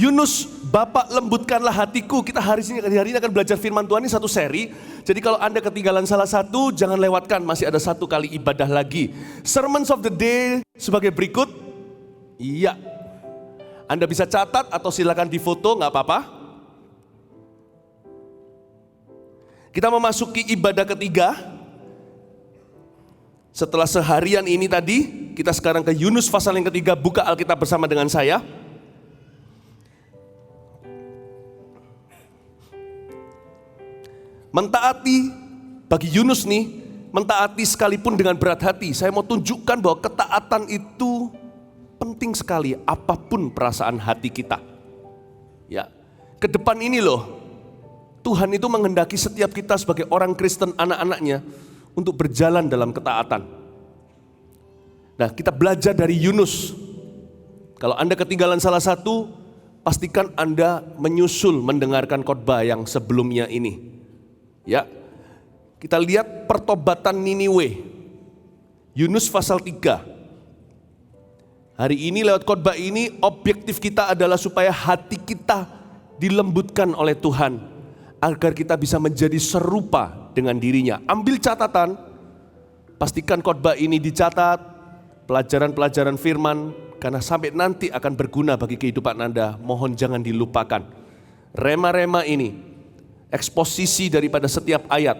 Yunus, Bapak lembutkanlah hatiku. Kita hari ini akan belajar firman Tuhan, ini satu seri. Jadi kalau Anda ketinggalan salah satu, jangan lewatkan, masih ada satu kali ibadah lagi. Sermons of the day sebagai berikut. Iya, Anda bisa catat atau silakan difoto, gak apa-apa. Kita memasuki ibadah ketiga. Setelah seharian ini tadi, kita sekarang ke Yunus pasal yang ketiga. Buka Alkitab bersama dengan saya. Mentaati bagi Yunus nih, mentaati sekalipun dengan berat hati. Saya mau tunjukkan bahwa ketaatan itu penting sekali apapun perasaan hati kita. Ya, ke depan ini loh, Tuhan itu menghendaki setiap kita sebagai orang Kristen, anak-anaknya, untuk berjalan dalam ketaatan. Nah, kita belajar dari Yunus. Kalau Anda ketinggalan salah satu, pastikan Anda menyusul mendengarkan khotbah yang sebelumnya ini. Ya, kita lihat pertobatan Niniwe, Yunus pasal 3. Hari ini lewat khotbah ini, objektif kita adalah supaya hati kita dilembutkan oleh Tuhan, agar kita bisa menjadi serupa dengan dirinya. Ambil catatan, pastikan khotbah ini dicatat, pelajaran-pelajaran firman, karena sampai nanti akan berguna bagi kehidupan Anda. Mohon jangan dilupakan. Rema-rema ini, eksposisi daripada setiap ayat,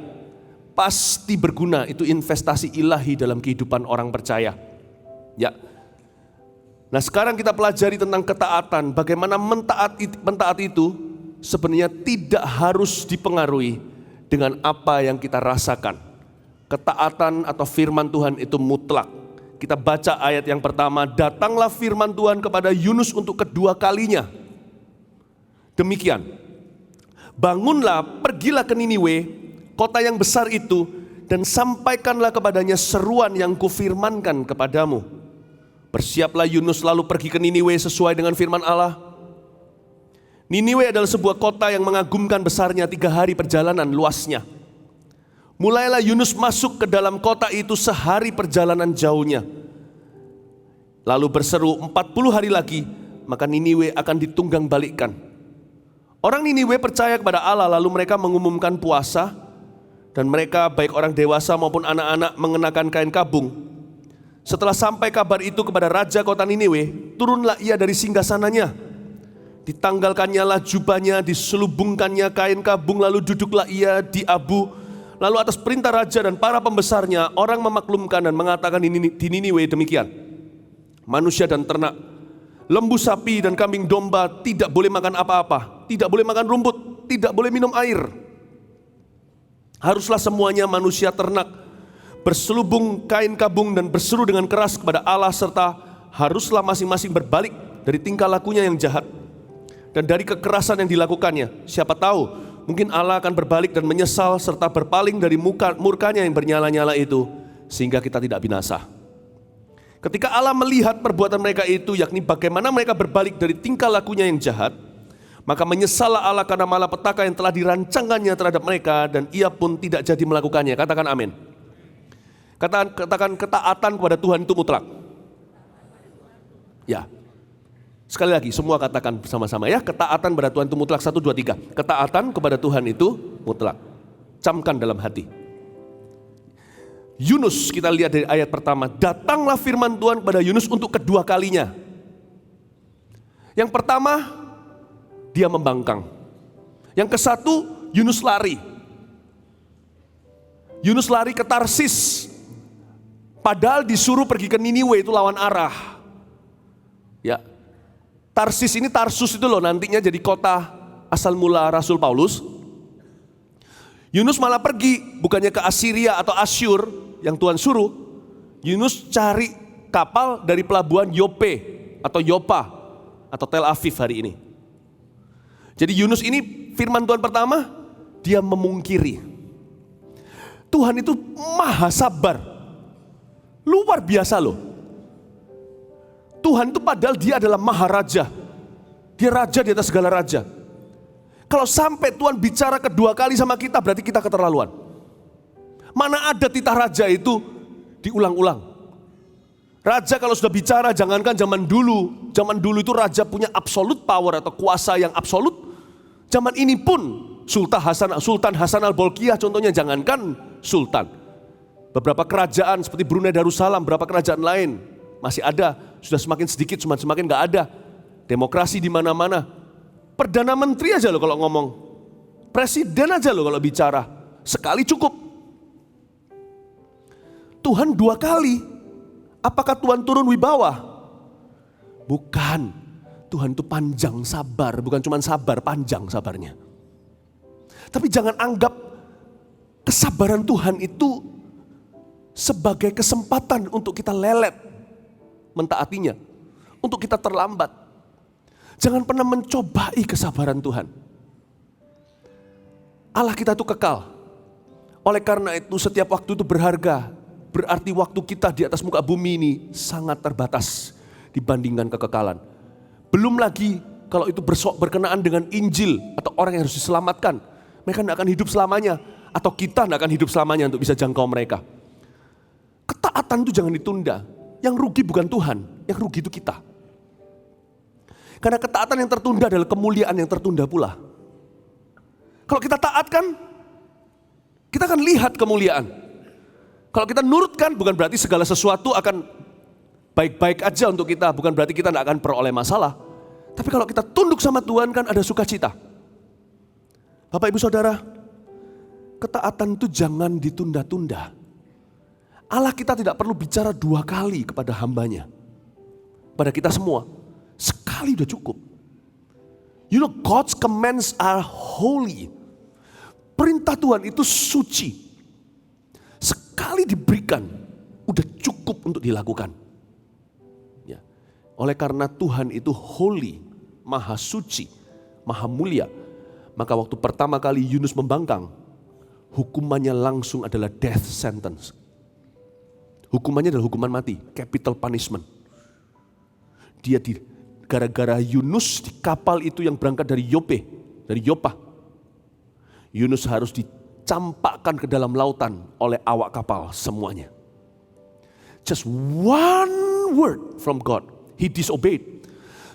pasti berguna. Itu investasi ilahi dalam kehidupan orang percaya. Ya. Nah, sekarang kita pelajari tentang ketaatan. Bagaimana mentaat itu sebenarnya tidak harus dipengaruhi dengan apa yang kita rasakan. Ketaatan atau firman Tuhan itu mutlak. Kita baca ayat yang pertama, datanglah firman Tuhan kepada Yunus untuk kedua kalinya. Demikian, bangunlah, pergilah ke Niniwe, kota yang besar itu, dan sampaikanlah kepadanya seruan yang kufirmankan kepadamu. Bersiaplah Yunus lalu pergi ke Niniwe sesuai dengan firman Allah. Niniwe adalah sebuah kota yang mengagumkan besarnya, 3 hari perjalanan luasnya. Mulailah Yunus masuk ke dalam kota itu sehari perjalanan jauhnya. Lalu berseru 40 hari lagi, maka Niniwe akan ditunggang balikkan. Orang Niniwe percaya kepada Allah, lalu mereka mengumumkan puasa, dan mereka baik orang dewasa maupun anak-anak mengenakan kain kabung. Setelah sampai kabar itu kepada raja kota Niniwe, turunlah ia dari singgasananya. Ditanggalkannya lah jubahnya, diselubungkannya kain kabung, lalu duduklah ia di abu. Lalu atas perintah raja dan para pembesarnya, orang memaklumkan dan mengatakan di Niniwe demikian. Manusia dan ternak, lembu sapi dan kambing domba tidak boleh makan apa-apa, tidak boleh makan rumput, tidak boleh minum air. Haruslah semuanya manusia ternak berselubung kain kabung dan berseru dengan keras kepada Allah, serta haruslah masing-masing berbalik dari tingkah lakunya yang jahat dan dari kekerasan yang dilakukannya. Siapa tahu mungkin Allah akan berbalik dan menyesal serta berpaling dari murkanya yang bernyala-nyala itu, sehingga kita tidak binasa. Ketika Allah melihat perbuatan mereka itu, yakni bagaimana mereka berbalik dari tingkah lakunya yang jahat, maka menyesallah Allah karena malapetaka yang telah dirancangkannya terhadap mereka, dan ia pun tidak jadi melakukannya. Katakan amin. Katakan ketaatan kepada Tuhan itu mutlak. Ya. Sekali lagi semua katakan bersama-sama ya, ketaatan kepada Tuhan itu mutlak. 1, 2, 3. Ketaatan kepada Tuhan itu mutlak. Camkan dalam hati. Yunus, kita lihat dari ayat pertama, datanglah firman Tuhan kepada Yunus untuk kedua kalinya. Yang pertama, dia membangkang. Yang ke satu, Yunus lari. Yunus lari ke Tarsis. Padahal disuruh pergi ke Niniwe, itu lawan arah. Ya. Tarsis ini, Tarsus itu loh nantinya jadi kota asal mula Rasul Paulus. Yunus malah pergi, bukannya ke Assyria atau Asyur yang Tuhan suruh. Yunus cari kapal dari pelabuhan Yope atau Yopa atau Tel Aviv hari ini. Jadi Yunus ini firman Tuhan pertama, dia memungkiri. Tuhan itu maha sabar. Luar biasa loh. Tuhan itu padahal dia adalah maharaja. Dia raja di atas segala raja. Kalau sampai Tuhan bicara kedua kali sama kita, berarti kita keterlaluan. Mana ada titah raja itu diulang-ulang. Raja kalau sudah bicara, jangankan zaman dulu. Zaman dulu itu raja punya absolute power atau kuasa yang absolut. Zaman ini pun Sultan Hasan al-Bolkiah contohnya, jangankan sultan. Beberapa kerajaan seperti Brunei Darussalam, beberapa kerajaan lain masih ada, sudah semakin sedikit, semakin gak ada. Demokrasi di mana-mana. Perdana Menteri aja loh kalau ngomong. Presiden aja loh kalau bicara. Sekali cukup. Tuhan 2 kali. Apakah Tuhan turun wibawa? Bukan. Tuhan itu panjang sabar, bukan cuma sabar, panjang sabarnya. Tapi jangan anggap kesabaran Tuhan itu sebagai kesempatan untuk kita lelet mentaatinya, untuk kita terlambat. Jangan pernah mencobai kesabaran Tuhan. Allah kita itu kekal. Oleh karena itu setiap waktu itu berharga. Berarti waktu kita di atas muka bumi ini sangat terbatas dibandingkan kekekalan. Belum lagi kalau itu berkenaan dengan Injil atau orang yang harus diselamatkan. Mereka tidak akan hidup selamanya. Atau kita tidak akan hidup selamanya untuk bisa jangkau mereka. Ketaatan itu jangan ditunda. Yang rugi bukan Tuhan, yang rugi itu kita. Karena ketaatan yang tertunda adalah kemuliaan yang tertunda pula. Kalau kita taat kan, kita akan lihat kemuliaan. Kalau kita nurutkan, bukan berarti segala sesuatu akan baik-baik aja untuk kita. Bukan berarti kita tidak akan peroleh masalah. Tapi kalau kita tunduk sama Tuhan kan ada sukacita. Bapak Ibu Saudara, ketaatan itu jangan ditunda-tunda. Allah kita tidak perlu bicara 2 kali kepada hambanya. Pada kita semua. Sekali udah cukup. You know, God's commands are holy. Perintah Tuhan itu suci. Sekali diberikan, udah cukup untuk dilakukan. Ya. Oleh karena Tuhan itu holy, maha suci, maha mulia. Maka waktu pertama kali Yunus membangkang, hukumannya langsung adalah death sentence. Hukumannya adalah hukuman mati, capital punishment. Gara-gara Yunus di kapal itu yang berangkat dari Yopa. Yunus harus dicampakkan ke dalam lautan oleh awak kapal semuanya. Just one word from God, he disobeyed.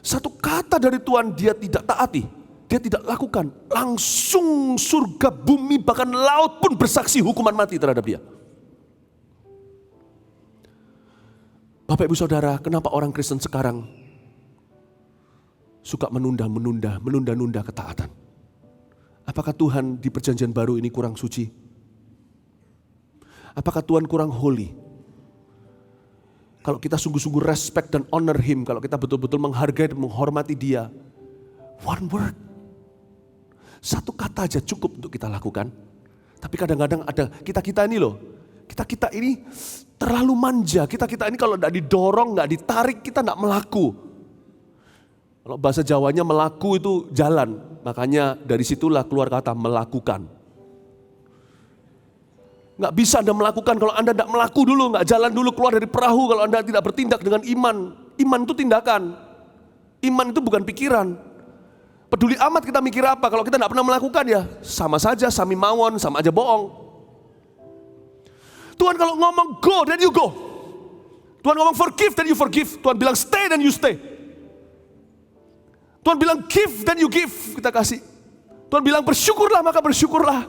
Satu kata dari Tuhan dia tidak taati, dia tidak lakukan. Langsung surga, bumi, bahkan laut pun bersaksi hukuman mati terhadap dia. Bapak Ibu Saudara, kenapa orang Kristen sekarang suka menunda-nunda ketaatan? Apakah Tuhan di perjanjian baru ini kurang suci? Apakah Tuhan kurang holy? Kalau kita sungguh-sungguh respect dan honor Him, kalau kita betul-betul menghargai dan menghormati Dia, one word, satu kata aja cukup untuk kita lakukan. Tapi kadang-kadang ada kita-kita ini loh, kita-kita ini terlalu manja. Kita-kita ini kalau tidak didorong, tidak ditarik, kita tidak melaku. Kalau bahasa Jawanya melaku itu jalan. Makanya dari situlah keluar kata melakukan. Nggak bisa Anda melakukan kalau Anda tidak melaku dulu, nggak jalan dulu keluar dari perahu kalau Anda tidak bertindak dengan iman. Iman itu tindakan. Iman itu bukan pikiran. Peduli amat kita mikir apa, kalau kita tidak pernah melakukan ya sama saja, sami mawon, sama aja bohong. Tuhan kalau ngomong go, then you go. Tuhan ngomong forgive, then you forgive. Tuhan bilang stay, then you stay. Tuhan bilang give, then you give, kita kasih. Tuhan bilang bersyukurlah, maka bersyukurlah.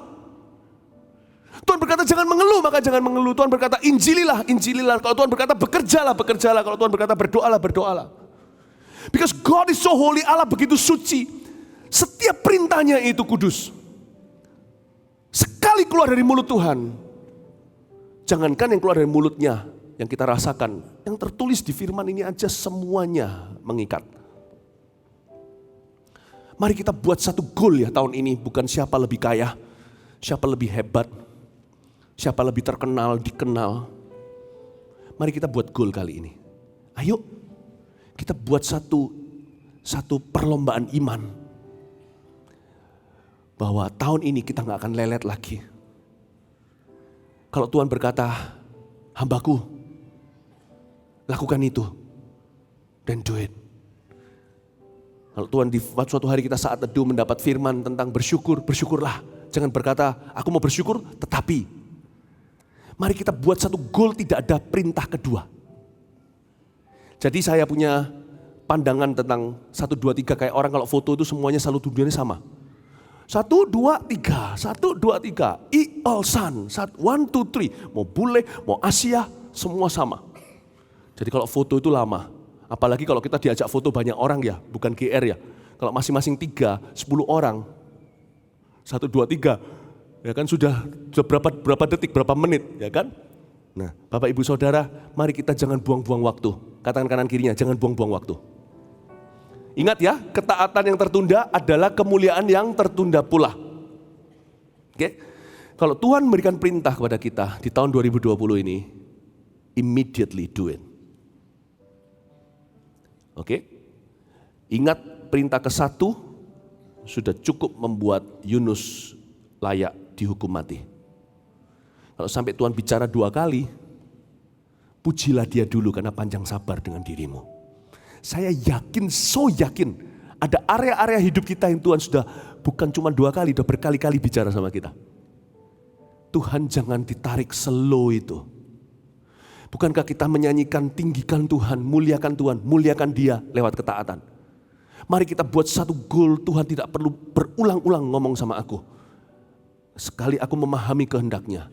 Tuhan berkata jangan mengeluh, maka jangan mengeluh. Tuhan berkata injililah, injililah. Kalau Tuhan berkata bekerjalah, bekerjalah. Kalau Tuhan berkata berdoalah, berdoalah. Because God is so holy, Allah begitu suci. Setiap perintahnya itu kudus. Sekali keluar dari mulut Tuhan, jangankan yang keluar dari mulutnya, yang kita rasakan, yang tertulis di firman ini aja semuanya mengikat. Mari kita buat satu goal ya tahun ini, bukan siapa lebih kaya, siapa lebih hebat, siapa lebih terkenal, dikenal. Mari kita buat goal kali ini. Ayo kita buat satu perlombaan iman. Bahwa tahun ini kita gak akan lelet lagi. Kalau Tuhan berkata, hambaku, lakukan itu, then do it. Kalau Tuhan di suatu hari kita saat teduh mendapat firman tentang bersyukur, bersyukurlah. Jangan berkata, aku mau bersyukur, tetapi. Mari kita buat satu goal, tidak ada perintah kedua. Jadi saya punya pandangan tentang 1, 2, 3 kayak orang kalau foto itu semuanya selalu tujuannya sama. 1, 2, 3, 1, 2, 3, all sun, 1, 2, 3, mau bule, mau Asia, semua sama. Jadi kalau foto itu lama, apalagi kalau kita diajak foto banyak orang ya, bukan GR ya. Kalau masing-masing 3, 10 orang, 1, 2, 3, ya kan sudah berapa detik, berapa menit, ya kan? Nah, Bapak Ibu Saudara, mari kita jangan buang-buang waktu. Katakan kanan kirinya, jangan buang-buang waktu. Ingat ya, ketaatan yang tertunda adalah kemuliaan yang tertunda pula. Oke? Kalau Tuhan memberikan perintah kepada kita di tahun 2020 ini, immediately do it. Oke? Ingat perintah ke-1 sudah cukup membuat Yunus layak dihukum mati. Kalau sampai Tuhan bicara 2 kali, pujilah dia dulu karena panjang sabar dengan dirimu. Saya yakin, so yakin, ada area-area hidup kita yang Tuhan sudah bukan cuma 2 kali, sudah berkali-kali bicara sama kita. Tuhan jangan ditarik slow itu. Bukankah kita menyanyikan tinggikan Tuhan, muliakan dia lewat ketaatan. Mari kita buat satu goal, Tuhan tidak perlu berulang-ulang ngomong sama aku. Sekali aku memahami kehendaknya,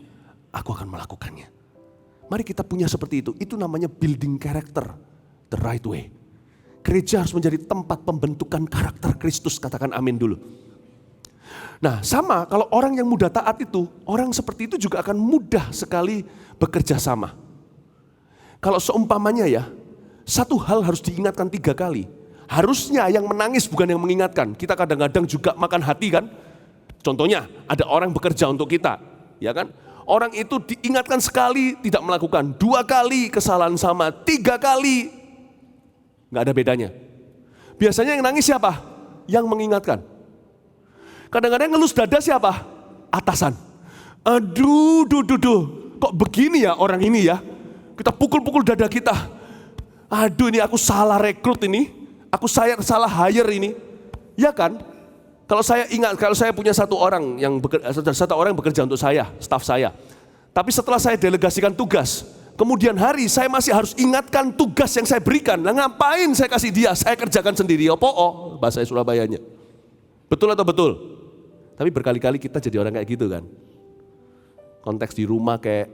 aku akan melakukannya. Mari kita punya seperti itu namanya building character the right way. Gereja harus menjadi tempat pembentukan karakter Kristus, katakan amin dulu. Nah sama kalau orang yang mudah taat itu, orang seperti itu juga akan mudah sekali bekerja sama. Kalau seumpamanya ya, satu hal harus diingatkan 3 kali. Harusnya yang menangis bukan yang mengingatkan. Kita kadang-kadang juga makan hati kan. Contohnya ada orang bekerja untuk kita, ya kan? Orang itu diingatkan sekali tidak melakukan, 2 kali kesalahan sama, 3 kali nggak ada bedanya. Biasanya yang nangis siapa? Yang mengingatkan. Kadang-kadang ngelus dada siapa? Atasan. Aduh, kok begini ya orang ini ya? Kita pukul-pukul dada kita. Aduh ini aku salah rekrut ini, aku salah hire ini, ya kan? Kalau saya ingat, kalau saya punya satu orang yang bekerja untuk saya, staf saya. Tapi setelah saya delegasikan tugas, kemudian hari saya masih harus ingatkan tugas yang saya berikan. Nah ngapain saya kasih dia, saya kerjakan sendiri. Opo, bahasa Surabayanya. Betul atau betul? Tapi berkali-kali kita jadi orang kayak gitu kan. Konteks di rumah kayak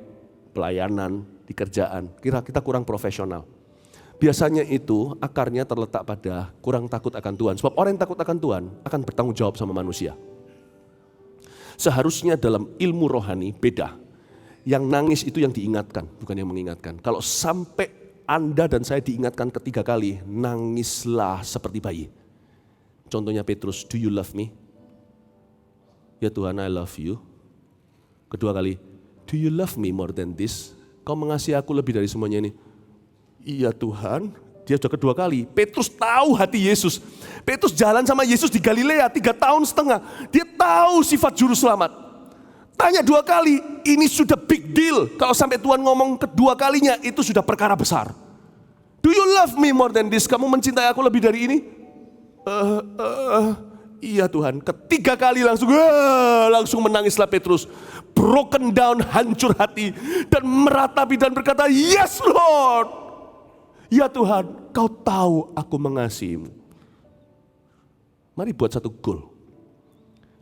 pelayanan, di kerjaan, kita kurang profesional. Biasanya itu akarnya terletak pada kurang takut akan Tuhan. Sebab orang yang takut akan Tuhan akan bertanggung jawab sama manusia. Seharusnya dalam ilmu rohani beda. Yang nangis itu yang diingatkan, bukan yang mengingatkan. Kalau sampai Anda dan saya diingatkan 3 kali, nangislah seperti bayi. Contohnya Petrus, do you love me? Ya Tuhan, I love you. Kedua kali, do you love me more than this? Kau mengasihi aku lebih dari semuanya ini. Iya Tuhan, dia sudah kedua kali. Petrus tahu hati Yesus. Petrus jalan sama Yesus di Galilea 3,5 tahun. Dia tahu sifat juru selamat. Tanya 2 kali, ini sudah big deal. Kalau sampai Tuhan ngomong kedua kalinya, itu sudah perkara besar. Do you love me more than this? Kamu mencintai aku lebih dari ini? Iya Tuhan. Ketiga kali langsung menangislah Petrus. Broken down, hancur hati. Dan meratapi dan berkata, yes Lord. Ya Tuhan, kau tahu aku mengasihimu. Mari buat satu goal.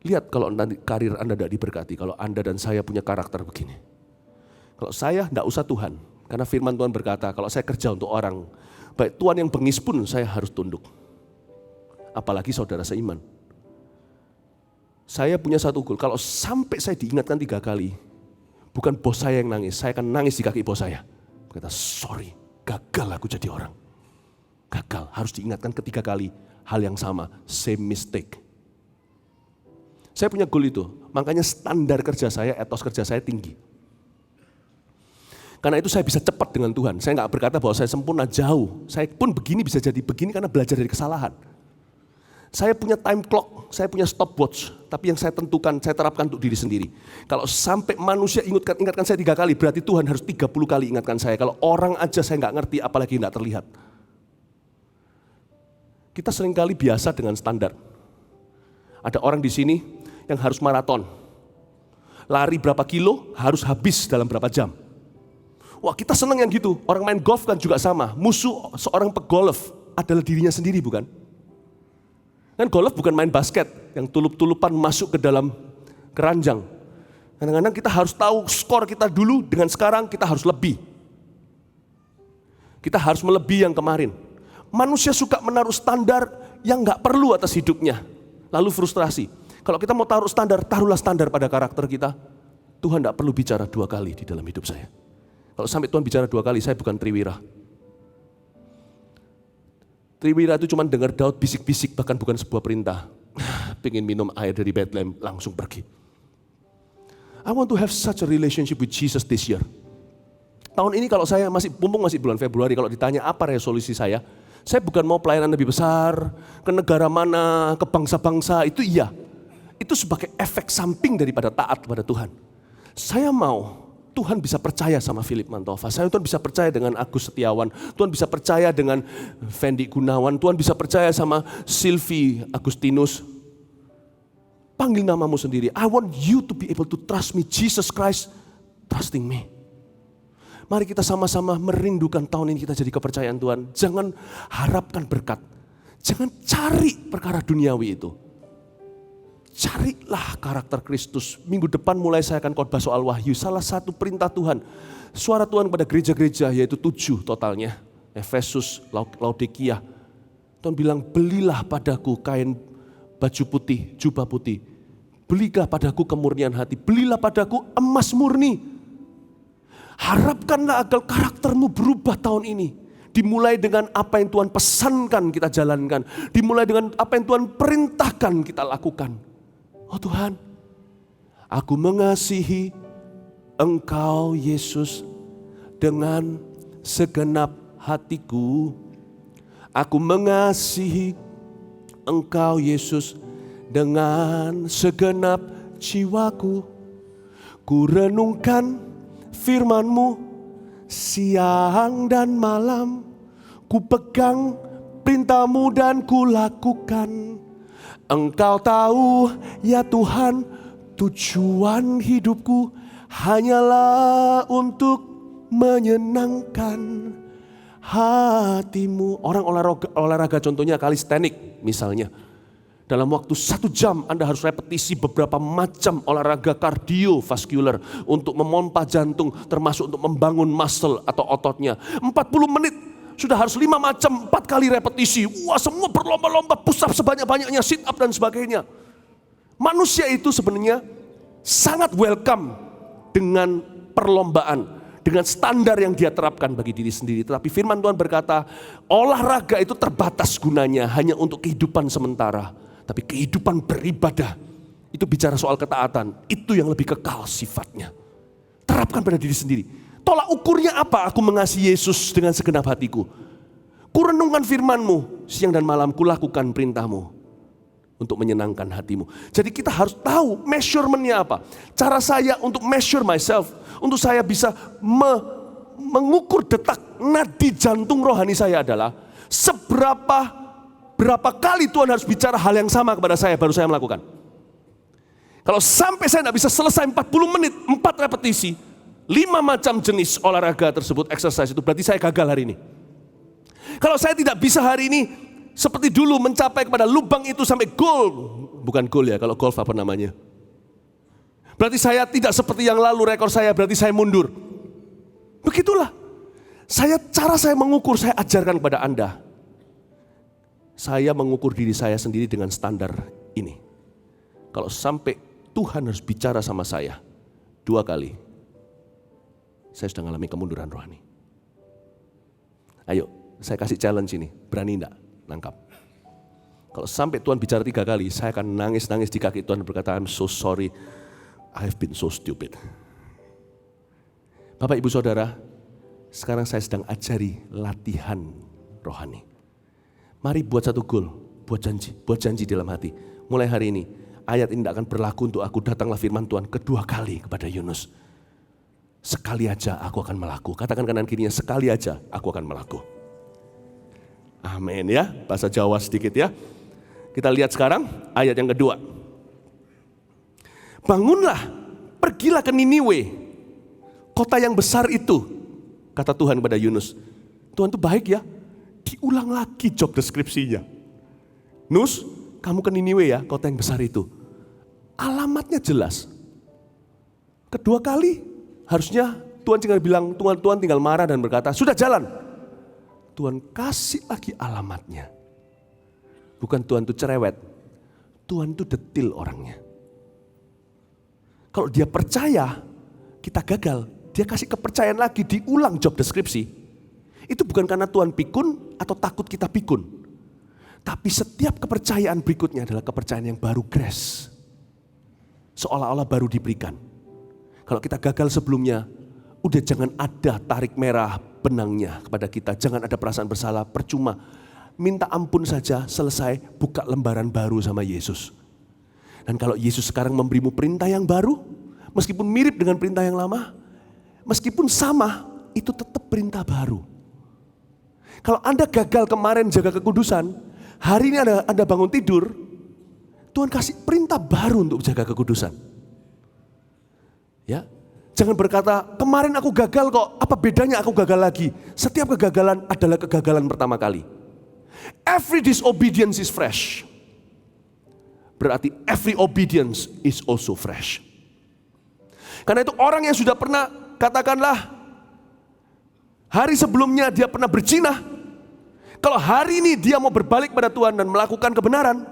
Lihat kalau nanti karir Anda tidak diberkati, kalau Anda dan saya punya karakter begini. Kalau saya tidak usah Tuhan, karena firman Tuhan berkata, kalau saya kerja untuk orang, baik Tuhan yang bengis pun saya harus tunduk. Apalagi saudara seiman. Saya punya satu goal, kalau sampai saya diingatkan 3 kali, bukan bos saya yang nangis, saya akan nangis di kaki bos saya. Kata, sorry. Gagal aku jadi orang. Gagal, harus diingatkan 3 kali. Hal yang sama, same mistake. Saya punya goal itu, makanya standar kerja saya, etos kerja saya tinggi. Karena itu saya bisa cepat dengan Tuhan. Saya nggak berkata bahwa saya sempurna, jauh. Saya pun begini bisa jadi begini karena belajar dari kesalahan. Saya punya time clock, saya punya stopwatch. Tapi yang saya tentukan, saya terapkan untuk diri sendiri. Kalau sampai manusia ingatkan saya 3 kali, berarti Tuhan harus 30 kali ingatkan saya. Kalau orang aja saya nggak ngerti, apalagi nggak terlihat. Kita seringkali biasa dengan standar. Ada orang di sini yang harus maraton. Lari berapa kilo, harus habis dalam berapa jam. Wah, kita seneng yang gitu. Orang main golf kan juga sama. Musuh seorang pegolf adalah dirinya sendiri, bukan? Kan golf bukan main basket yang tulup-tulupan masuk ke dalam keranjang. Kadang-kadang kita harus tahu skor kita dulu dengan sekarang kita harus lebih. Kita harus melebihi yang kemarin. Manusia suka menaruh standar yang nggak perlu atas hidupnya. Lalu frustrasi. Kalau kita mau taruh standar, taruhlah standar pada karakter kita. Tuhan nggak perlu bicara 2 kali di dalam hidup saya. Kalau sampai Tuhan bicara 2 kali, saya bukan Triwira. Triwira itu cuma dengar Daud bisik-bisik, bahkan bukan sebuah perintah. Pengen minum air dari Bethlehem, langsung pergi. I want to have such a relationship with Jesus this year. Tahun ini kalau saya mumpung masih bulan Februari, kalau ditanya apa resolusi saya bukan mau pelayanan lebih besar, ke negara mana, ke bangsa-bangsa, itu iya. Itu sebagai efek samping daripada taat kepada Tuhan. Saya mau Tuhan bisa percaya sama Philip Mantova, Tuhan bisa percaya dengan Agus Setiawan, Tuhan bisa percaya dengan Fendi Gunawan, Tuhan bisa percaya sama Silvi Agustinus. Panggil namamu sendiri. I want you to be able to trust me, Jesus Christ trusting me. Mari kita sama-sama merindukan tahun ini kita jadi kepercayaan Tuhan. Jangan harapkan berkat. Jangan cari perkara duniawi itu. Carilah karakter Kristus. Minggu depan mulai saya akan khotbah soal wahyu. Salah satu perintah Tuhan. Suara Tuhan pada gereja-gereja yaitu 7 totalnya. Efesus, Laodikia. Tuhan bilang belilah padaku kain baju putih, jubah putih. Belilah padaku kemurnian hati. Belilah padaku emas murni. Harapkanlah agar karaktermu berubah tahun ini. Dimulai dengan apa yang Tuhan pesankan kita jalankan. Dimulai dengan apa yang Tuhan perintahkan kita lakukan. Oh Tuhan, aku mengasihi Engkau Yesus dengan segenap hatiku. Aku mengasihi Engkau Yesus dengan segenap jiwaku. Ku renungkan firman-Mu siang dan malam. Ku pegang perintah-Mu dan ku lakukan. Engkau tahu ya Tuhan, tujuan hidupku hanyalah untuk menyenangkan hati-Mu. Orang olahraga contohnya calisthenics misalnya. Dalam waktu 1 jam Anda harus repetisi beberapa macam olahraga kardiovaskular untuk memompa jantung, termasuk untuk membangun muscle atau ototnya. 40 menit sudah harus 5 macam, 4 kali repetisi. Wah, semua berlomba-lomba, push up sebanyak-banyaknya, sit up dan sebagainya. Manusia itu sebenarnya sangat welcome dengan perlombaan, dengan standar yang dia terapkan bagi diri sendiri. Tetapi firman Tuhan berkata, olahraga itu terbatas gunanya hanya untuk kehidupan sementara. Tapi kehidupan beribadah, itu bicara soal ketaatan, itu yang lebih kekal sifatnya. Terapkan pada diri sendiri. Tolak ukurnya apa? Aku mengasihi Yesus dengan segenap hatiku. Ku renungkan firman-Mu siang dan malam, ku lakukan perintah-Mu untuk menyenangkan hatimu. Jadi kita harus tahu measurement-nya apa. Cara saya untuk measure myself, untuk saya bisa mengukur detak nadi jantung rohani saya adalah berapa kali Tuhan harus bicara hal yang sama kepada saya baru saya melakukan. Kalau sampai saya tidak bisa selesai 40 menit, 4 repetisi, 5 macam jenis olahraga tersebut, exercise itu berarti saya gagal hari ini. Kalau saya tidak bisa hari ini seperti dulu mencapai kepada lubang itu sampai gol, bukan gol ya, kalau golf apa namanya. Berarti saya tidak seperti yang lalu, rekor saya berarti saya mundur. Begitulah. Cara saya mengukur, saya ajarkan kepada Anda. Saya mengukur diri saya sendiri dengan standar ini. Kalau sampai Tuhan harus bicara sama saya 2 kali, saya sudah mengalami kemunduran rohani. Ayo, saya kasih challenge ini, berani enggak nangkap? Kalau sampai Tuhan bicara 3 kali, saya akan nangis-nangis di kaki Tuhan berkata, I'm so sorry, I've been so stupid. Bapak Ibu Saudara, sekarang saya sedang ajari latihan rohani. Mari buat 1 goal, buat janji dalam hati. Mulai hari ini, ayat ini tidak akan berlaku untuk aku. Datanglah firman Tuhan kedua kali kepada Yunus. Sekali aja aku akan melaku. Katakan kanan kirinya, sekali aja aku akan melaku. Amin ya, bahasa Jawa sedikit ya. Kita lihat sekarang ayat yang kedua. Bangunlah, pergilah ke Niniwe, kota yang besar itu. Kata Tuhan kepada Yunus, Tuhan itu baik ya. Diulang lagi job deskripsinya. Nus, kamu ke Niniwe ya, kota yang besar itu. Alamatnya jelas. Kedua kali harusnya Tuhan tinggal bilang, Tuhan tinggal marah dan berkata, sudah jalan. Tuhan kasih lagi alamatnya. Bukan Tuhan itu cerewet, Tuhan itu detil orangnya. Kalau dia percaya, kita gagal, dia kasih kepercayaan lagi, diulang job deskripsi. Itu bukan karena Tuhan pikun atau takut kita pikun. Tapi setiap kepercayaan berikutnya adalah kepercayaan yang baru, grace. Seolah-olah baru diberikan. Kalau kita gagal sebelumnya, udah jangan ada tarik merah benangnya kepada kita. Jangan ada perasaan bersalah, percuma. Minta ampun saja, selesai, buka lembaran baru sama Yesus. Dan kalau Yesus sekarang memberimu perintah yang baru, meskipun mirip dengan perintah yang lama, meskipun sama, itu tetap perintah baru. Kalau Anda gagal kemarin jaga kekudusan, hari ini Anda bangun tidur, Tuhan kasih perintah baru untuk jaga kekudusan. Ya, jangan berkata, kemarin aku gagal kok, apa bedanya aku gagal lagi? Setiap kegagalan adalah kegagalan pertama kali. Every disobedience is fresh. Berarti every obedience is also fresh. Karena itu orang yang sudah pernah, katakanlah, hari sebelumnya dia pernah berzina. Kalau hari ini dia mau berbalik pada Tuhan dan melakukan kebenaran,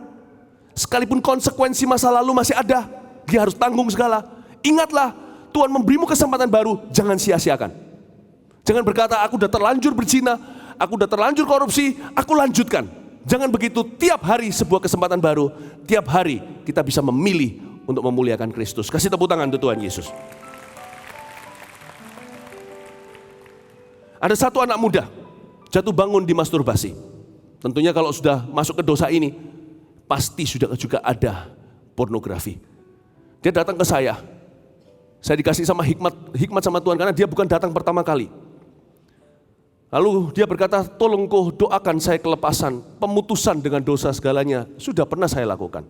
sekalipun konsekuensi masa lalu masih ada, dia harus tanggung segala. Ingatlah, Tuhan memberimu kesempatan baru, jangan sia-siakan. Jangan berkata, aku udah terlanjur berzina, aku udah terlanjur korupsi, aku lanjutkan. Jangan begitu, tiap hari sebuah kesempatan baru, tiap hari kita bisa memilih untuk memuliakan Kristus. Kasih tepuk tangan untuk Tuhan Yesus. Ada satu anak muda jatuh bangun di masturbasi. Tentunya kalau sudah masuk ke dosa ini, pasti sudah juga ada pornografi. Dia datang ke saya dikasih sama hikmat sama Tuhan, karena dia bukan datang pertama kali. Lalu dia berkata, tolong kau doakan saya kelepasan, pemutusan dengan dosa segalanya, sudah pernah saya lakukan.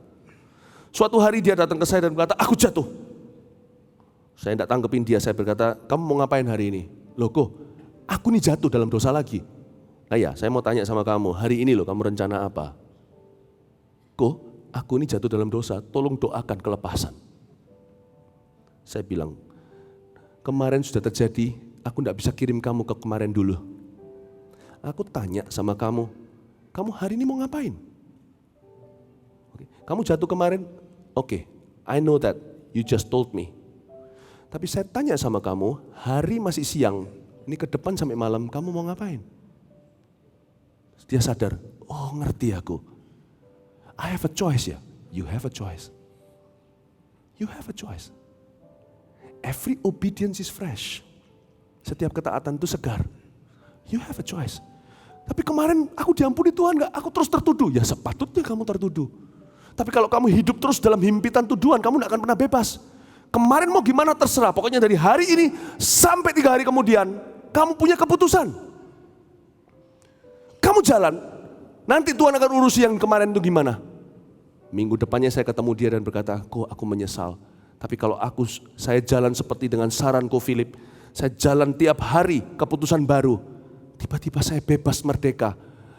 Suatu hari dia datang ke saya dan berkata, aku jatuh. Saya tidak tanggepin dia, saya berkata, kamu mau ngapain hari ini? Loh kok, aku nih jatuh dalam dosa lagi. Nah ya, saya mau tanya sama kamu, hari ini loh kamu rencana apa? Kok, aku ini jatuh dalam dosa, tolong doakan kelepasan. Saya bilang, kemarin sudah terjadi, aku tidak bisa kirim kamu ke kemarin dulu. Aku tanya sama kamu, kamu hari ini mau ngapain? Kamu jatuh kemarin, oke, I know that, you just told me. Tapi saya tanya sama kamu, hari masih siang, ini ke depan sampai malam, kamu mau ngapain? Dia sadar, oh ngerti aku. I have a choice ya, you have a choice. You have a choice. Every obedience is fresh. Setiap ketaatan itu segar. You have a choice. Tapi kemarin aku diampuni Tuhan gak? Aku terus tertuduh. Ya sepatutnya kamu tertuduh. Tapi kalau kamu hidup terus dalam himpitan tuduhan, kamu gak akan pernah bebas. Kemarin mau gimana terserah. Pokoknya dari hari ini sampai 3 hari kemudian, kamu punya keputusan. Kamu jalan, nanti Tuhan akan urusi yang kemarin itu gimana. Minggu depannya saya ketemu dia dan berkata, kok aku menyesal. Tapi kalau saya jalan seperti dengan saranku Philip, saya jalan tiap hari keputusan baru. Tiba-tiba saya bebas merdeka.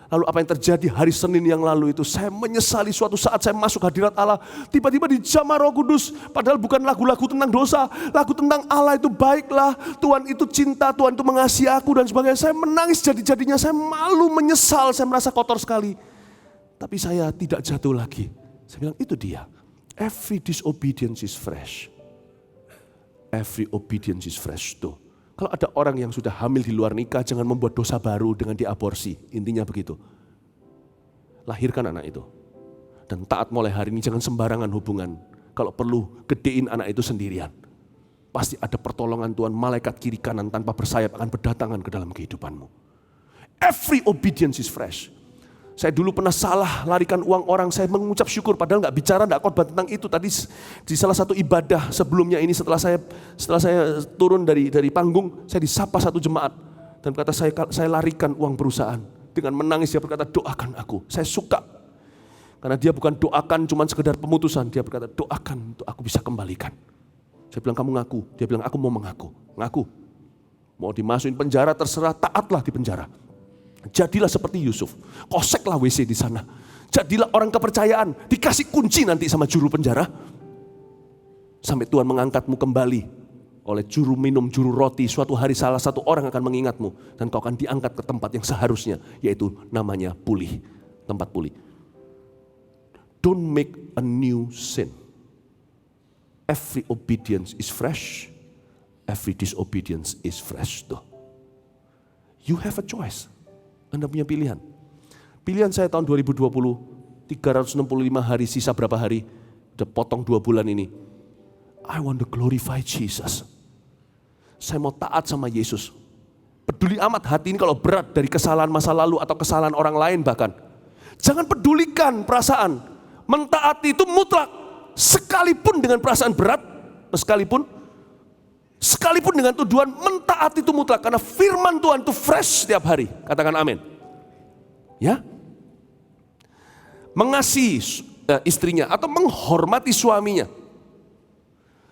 Lalu apa yang terjadi hari Senin yang lalu itu, saya menyesali suatu saat saya masuk hadirat Allah. Tiba-tiba dijamah Roh Kudus, padahal bukan lagu-lagu tentang dosa. Lagu tentang Allah itu baiklah, Tuhan itu cinta, Tuhan itu mengasihi aku dan sebagainya. Saya menangis jadi-jadinya, saya malu, menyesal, saya merasa kotor sekali. Tapi saya tidak jatuh lagi. Saya bilang itu dia. Every disobedience is fresh. Every obedience is fresh tuh. Kalau ada orang yang sudah hamil di luar nikah, jangan membuat dosa baru dengan diaborsi. Intinya begitu. Lahirkan anak itu. Dan taat mulai hari ini, jangan sembarangan hubungan. Kalau perlu, gedein anak itu sendirian. Pasti ada pertolongan Tuhan, malaikat kiri kanan tanpa bersayap akan berdatangan ke dalam kehidupanmu. Every obedience is fresh. Saya dulu pernah salah larikan uang orang, saya mengucap syukur padahal nggak bicara, nggak khotbah tentang itu. Tadi di salah satu ibadah sebelumnya ini setelah saya turun dari panggung, saya disapa satu jemaat dan berkata saya larikan uang perusahaan. Dengan menangis dia berkata, doakan aku. Saya suka karena dia bukan doakan cuma sekedar pemutusan, dia berkata doakan untuk aku bisa kembalikan. Saya bilang kamu ngaku, dia bilang aku mau mengaku, ngaku. Mau dimasukin penjara terserah, taatlah di penjara. Jadilah seperti Yusuf, koseklah WC di sana. Jadilah orang kepercayaan, dikasih kunci nanti sama juru penjara. Sampai Tuhan mengangkatmu kembali oleh juru minum, juru roti. Suatu hari salah satu orang akan mengingatmu dan kau akan diangkat ke tempat yang seharusnya, yaitu namanya pulih, tempat pulih. Don't make a new sin. Every obedience is fresh, every disobedience is fresh. You have a choice. Anda punya pilihan. Pilihan saya tahun 2020, 365 hari, sisa berapa hari, udah potong 2 bulan ini. I want to glorify Jesus. Saya mau taat sama Yesus. Peduli amat hati ini kalau berat dari kesalahan masa lalu atau kesalahan orang lain bahkan. Jangan pedulikan perasaan. Mentaati itu mutlak. Sekalipun dengan perasaan berat, sekalipun dengan tujuan, mentaati itu mutlak. Karena firman Tuhan itu fresh setiap hari. Katakan amin. Ya, mengasihi istrinya atau menghormati suaminya.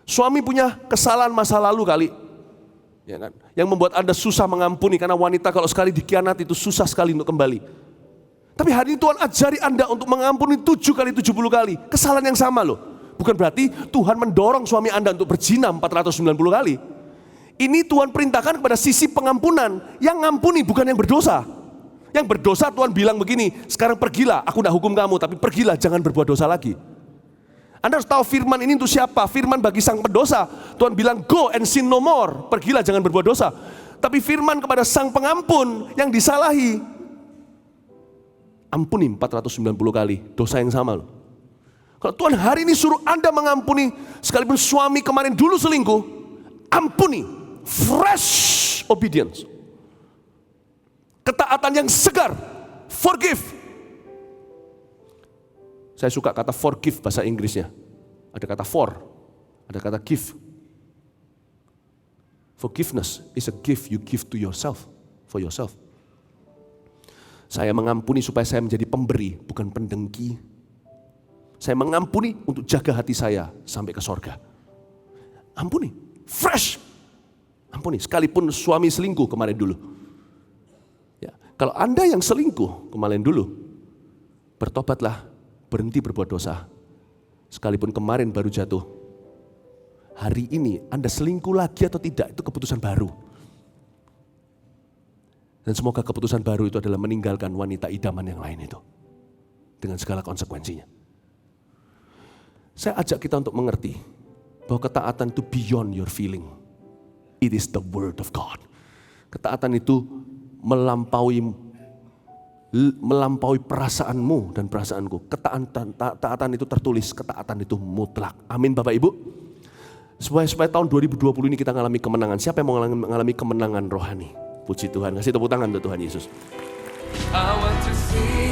Suami punya kesalahan masa lalu kali, ya kan? Yang membuat Anda susah mengampuni, karena wanita kalau sekali dikhianati itu susah sekali untuk kembali. Tapi hari ini Tuhan ajari Anda untuk mengampuni 7 kali 70 kali. Kesalahan yang sama loh. Bukan berarti Tuhan mendorong suami Anda untuk berzina 490 kali. Ini Tuhan perintahkan kepada sisi pengampunan. Yang ngampuni bukan yang berdosa. Yang berdosa Tuhan bilang begini, sekarang pergilah, aku tidak hukum kamu, tapi pergilah, jangan berbuat dosa lagi. Anda harus tahu firman ini untuk siapa? Firman bagi sang pendosa. Tuhan bilang go and sin no more, pergilah jangan berbuat dosa. Tapi firman kepada sang pengampun yang disalahi, ampuni 490 kali, dosa yang sama loh. Kalau Tuhan hari ini suruh Anda mengampuni, sekalipun suami kemarin dulu selingkuh, ampuni, fresh obedience. Ketaatan yang segar, forgive. Saya suka kata forgive bahasa Inggrisnya. Ada kata for, ada kata give. Forgiveness is a gift you give to yourself, for yourself. Saya mengampuni supaya saya menjadi pemberi, bukan pendengki. Saya mengampuni untuk jaga hati saya sampai ke sorga. Ampuni, fresh. Ampuni, sekalipun suami selingkuh kemarin dulu. Ya, kalau Anda yang selingkuh kemarin dulu, bertobatlah, berhenti berbuat dosa. Sekalipun kemarin baru jatuh. Hari ini Anda selingkuh lagi atau tidak, itu keputusan baru. Dan semoga keputusan baru itu adalah meninggalkan wanita idaman yang lain itu. Dengan segala konsekuensinya. Saya ajak kita untuk mengerti bahwa ketaatan itu beyond your feeling. It is the word of God. Ketaatan itu melampaui perasaanmu dan perasaanku. Ketaatan itu tertulis, ketaatan itu mutlak. Amin Bapak Ibu. Supaya tahun 2020 ini kita mengalami kemenangan. Siapa yang mau mengalami kemenangan rohani? Puji Tuhan, kasih tepuk tangan untuk Tuhan Yesus. I want to see